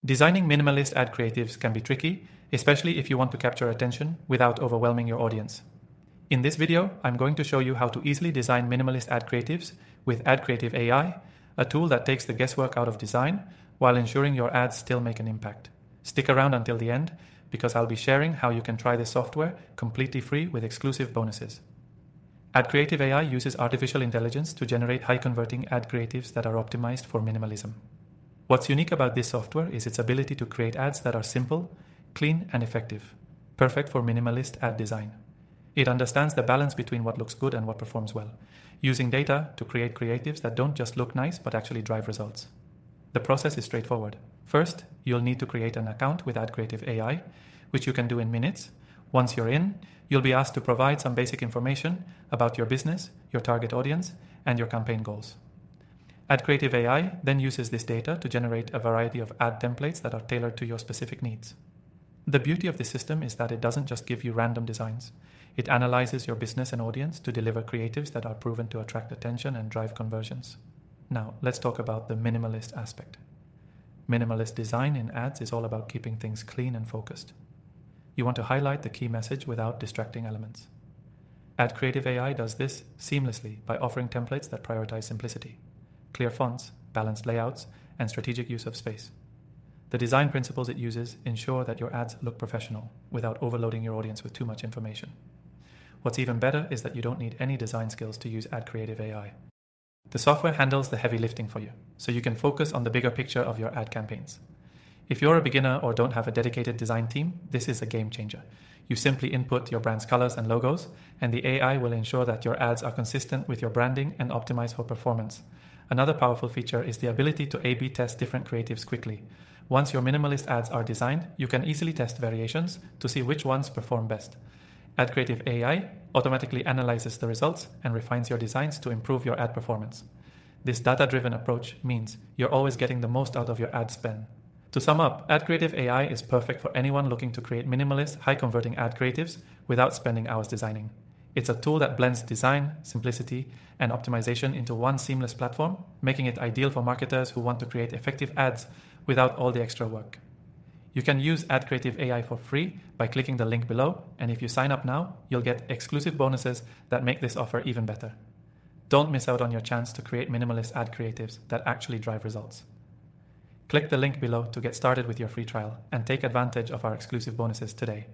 Designing minimalist ad creatives can be tricky, especially if you want to capture attention without overwhelming your audience. In this video, I'm going to show you how to easily design minimalist ad creatives with AdCreative AI, a tool that takes the guesswork out of design while ensuring your ads still make an impact. Stick around until the end because I'll be sharing how you can try this software completely free with exclusive bonuses. AdCreative AI uses artificial intelligence to generate high-converting ad creatives that are optimized for minimalism. What's unique about this software is its ability to create ads that are simple, clean, and effective, perfect for minimalist ad design. It understands the balance between what looks good and what performs well, using data to create creatives that don't just look nice but actually drive results. The process is straightforward. First, you'll need to create an account with AdCreative AI, which you can do in minutes. Once you're in, you'll be asked to provide some basic information about your business, your target audience, and your campaign goals. AdCreative AI then uses this data to generate a variety of ad templates that are tailored to your specific needs. The beauty of this system is that it doesn't just give you random designs. It analyzes your business and audience to deliver creatives that are proven to attract attention and drive conversions. Now, let's talk about the minimalist aspect. Minimalist design in ads is all about keeping things clean and focused. You want to highlight the key message without distracting elements. AdCreative AI does this seamlessly by offering templates that prioritize simplicity, clear fonts, balanced layouts, and strategic use of space. The design principles it uses ensure that your ads look professional without overloading your audience with too much information. What's even better is that you don't need any design skills to use AdCreative AI. The software handles the heavy lifting for you, so you can focus on the bigger picture of your ad campaigns. If you're a beginner or don't have a dedicated design team, this is a game changer. You simply input your brand's colors and logos, and the AI will ensure that your ads are consistent with your branding and optimized for performance. Another powerful feature is the ability to A/B test different creatives quickly. Once your minimalist ads are designed, you can easily test variations to see which ones perform best. AdCreative AI automatically analyzes the results and refines your designs to improve your ad performance. This data-driven approach means you're always getting the most out of your ad spend. To sum up, AdCreative AI is perfect for anyone looking to create minimalist, high-converting ad creatives without spending hours designing. It's a tool that blends design, simplicity, and optimization into one seamless platform, making it ideal for marketers who want to create effective ads without all the extra work. You can use AdCreative AI for free by clicking the link below, and if you sign up now, you'll get exclusive bonuses that make this offer even better. Don't miss out on your chance to create minimalist ad creatives that actually drive results. Click the link below to get started with your free trial and take advantage of our exclusive bonuses today.